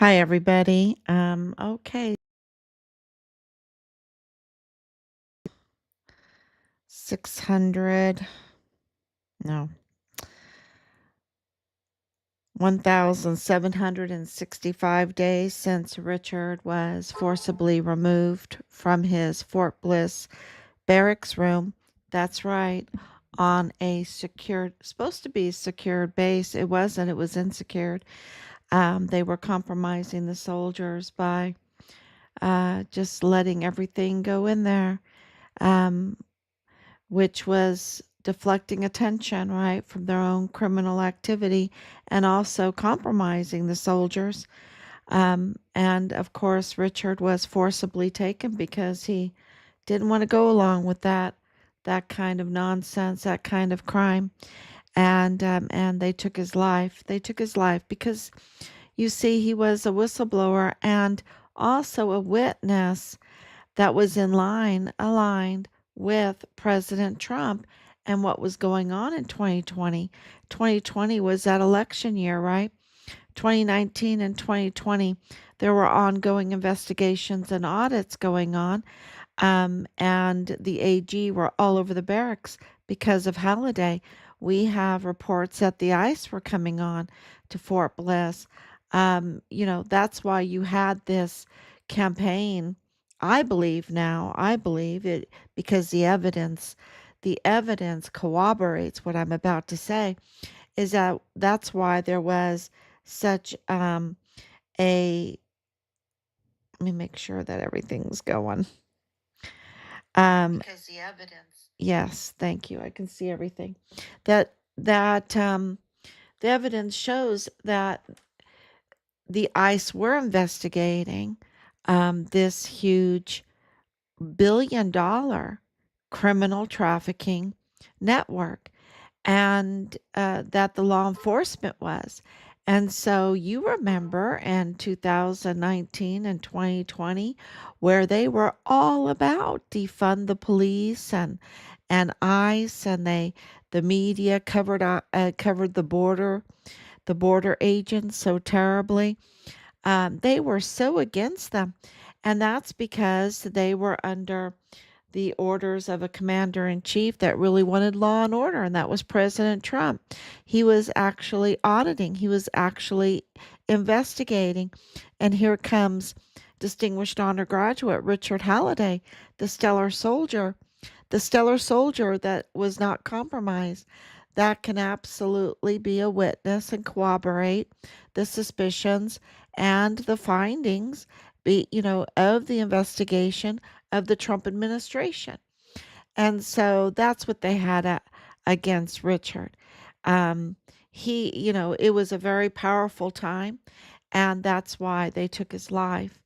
Hi, everybody. Okay, 600, no, 1,765 days since Richard was forcibly removed from his Fort Bliss barracks room. That's right, on a secured, supposed to be secured base. It wasn't, it was insecured. They were compromising the soldiers by just letting everything go in there. Um, which was deflecting attention, right, from their own criminal activity and also compromising the soldiers. And of course, Richard was forcibly taken because he didn't want to go along with that kind of nonsense, that kind of crime. And they took his life. They took his life because you see, he was a whistleblower and also a witness that was aligned with President Trump and what was going on in 2020. 2020 was that election year, right? 2019 and 2020, there were ongoing investigations and audits going on. And the AG were all over the barracks because of Halliday. We have reports that the ICE were coming on to Fort Bliss. That's why you had this campaign. I believe it because the evidence corroborates what I'm about to say, is that's why there was such a, let me make sure that everything's going. Because the evidence. Yes, thank you. I can see everything. That the evidence shows that the ICE were investigating this huge billion-dollar criminal trafficking network, and that the law enforcement was. And so you remember in 2019 and 2020 where they were all about defund the police and ICE, and the media covered the border agents so terribly. They were so against them, and that's because they were under the orders of a commander in chief that really wanted law and order, and that was President Trump. He was actually auditing, he was actually investigating. And here comes distinguished honor graduate Richard Halliday, the stellar soldier that was not compromised, that can absolutely be a witness and corroborate the suspicions and the findings of the investigation of the Trump administration. And so that's what they had against Richard. Um, it was a very powerful time, and that's why they took his life.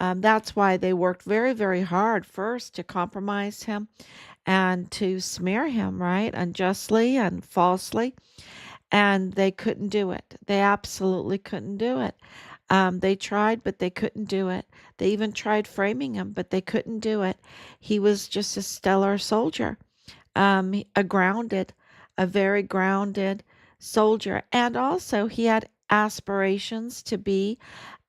That's why they worked very, very hard first to compromise him and to smear him, right, unjustly and falsely. And they couldn't do it. They absolutely couldn't do it. They tried, but they couldn't do it. They even tried framing him, but they couldn't do it. He was just a stellar soldier, a very grounded soldier. And also, he had aspirations to be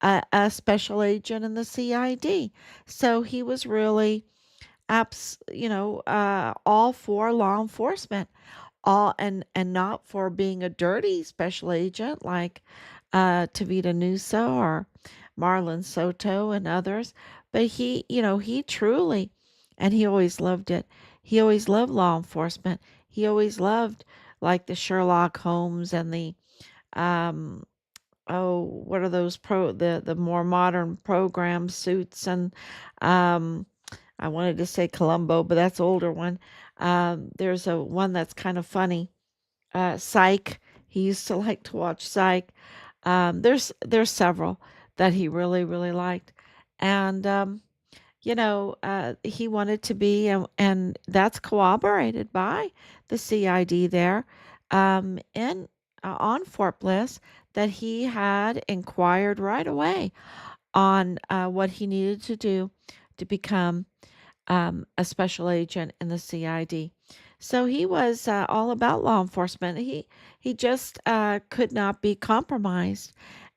a special agent in the CID. So he was really, all for law enforcement, all and not for being a dirty special agent like Tavita Nusa or Marlon Soto and others. But he truly, and he always loved it. He always loved law enforcement. He always loved like the Sherlock Holmes and the um what are those the more modern program suits, and um I wanted to say Columbo, but that's older one. There's a one that's kind of funny. Psych. He used to like to watch Psych. There's several that he really really liked, and he wanted to be, and that's corroborated by the CID there, in on Fort Bliss, that he had inquired right away on what he needed to do to become a special agent in the CID. So he was all about law enforcement. He just could not be compromised,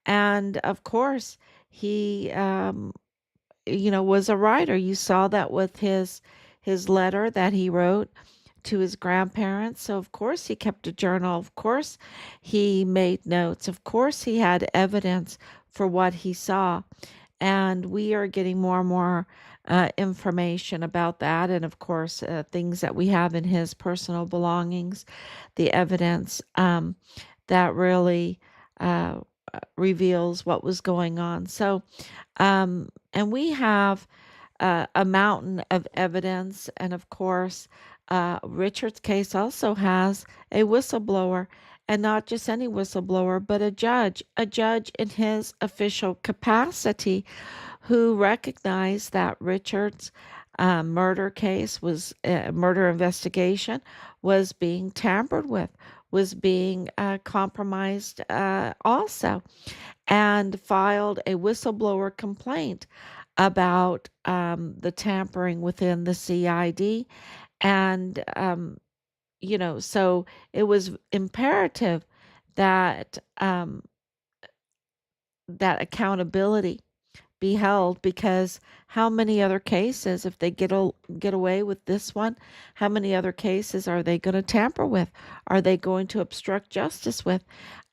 And of course, he was a writer. You saw that with his letter that he wrote to his grandparents. So of course he kept a journal. Of course he made notes. Of course he had evidence for what he saw. And we are getting more and more information about that. And of course, things that we have in his personal belongings, the evidence that really reveals what was going on. So, and we have a mountain of evidence. And of course, Richard's case also has a whistleblower, and not just any whistleblower, but a judge in his official capacity who recognized that Richard's murder case was murder investigation was being tampered with, was being compromised also, and filed a whistleblower complaint about the tampering within the CID. And, so it was imperative that that accountability be held, because how many other cases, if they get away with this one, how many other cases are they going to tamper with? Are they going to obstruct justice with?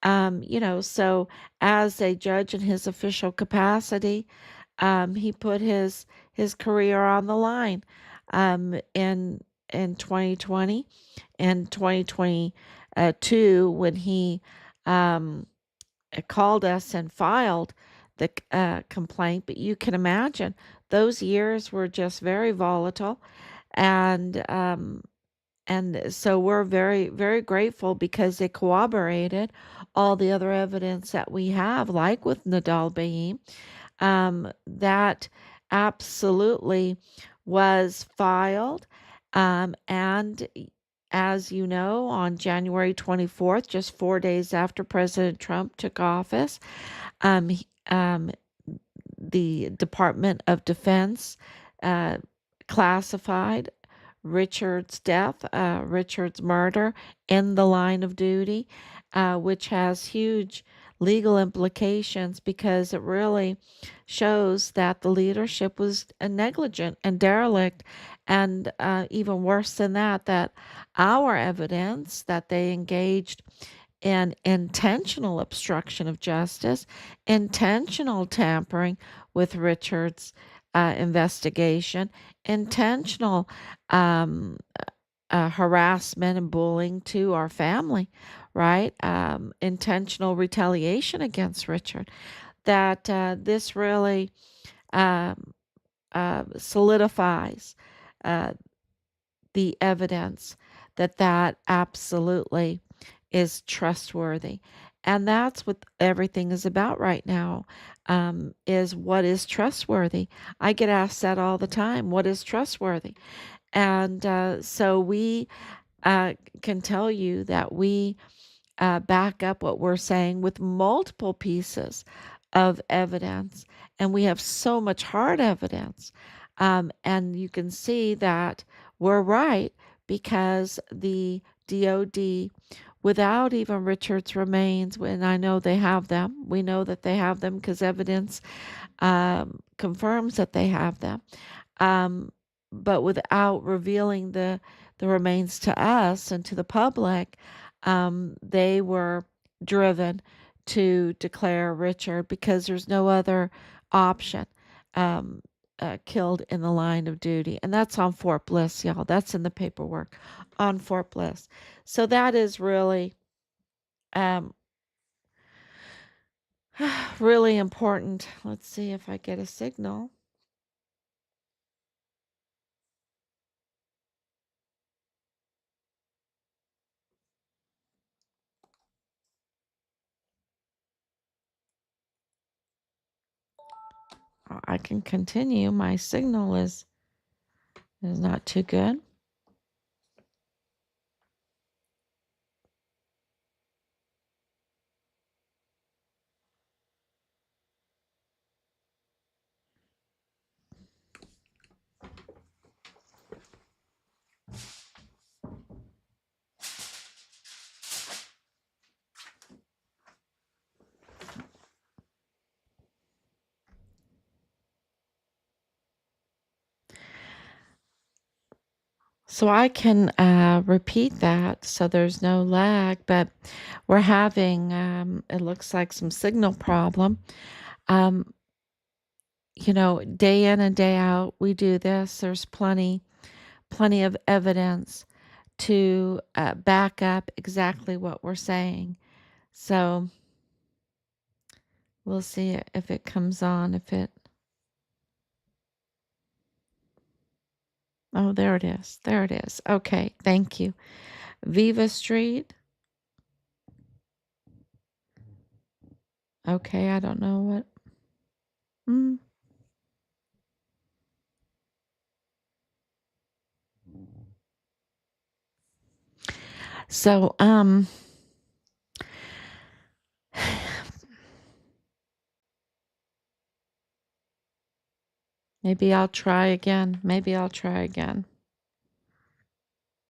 So as a judge in his official capacity, he put his career on the line in 2020 and 2022 when he um, called us and filed the complaint. But you can imagine those years were just very volatile, and so we're very, very grateful because they corroborated all the other evidence that we have, like with Nidal Baem, that absolutely was filed. And as you know, on January 24th, just 4 days after President Trump took office, um, the Department of Defense uh, classified Richard's death, Richard's murder, in the line of duty, which has huge legal implications because it really shows that the leadership was negligent and derelict. And even worse than that, that our evidence that they engaged in intentional obstruction of justice, intentional tampering with Richard's investigation, intentional um, harassment and bullying to our family, right? Intentional retaliation against Richard. That this really um, solidifies uh, the evidence that absolutely is trustworthy. And that's what everything is about right now, is what is trustworthy. I get asked that all the time. What is trustworthy? And so we uh, can tell you that we back up what we're saying with multiple pieces of evidence. And we have so much hard evidence. And you can see that we're right because the DOD, without even Richard's remains, and I know they have them, we know that they have them because evidence confirms that they have them. Um, but without revealing the remains to us and to the public, they were driven to declare Richard because there's no other option. Killed in the line of duty. And that's on Fort Bliss, y'all. That's in the paperwork on Fort Bliss. So that is really, um, really important. Let's see if I get a signal. I can continue. My signal is not too good. So I can repeat that so there's no lag, but we're having, it looks like some signal problem. Um, day in and day out, we do this. There's plenty of evidence to back up exactly what we're saying. So we'll see if it comes on, oh, there it is. There it is. Okay, thank you. Viva Street. Okay, I don't know what. Mm. So, maybe I'll try again. Maybe I'll try again.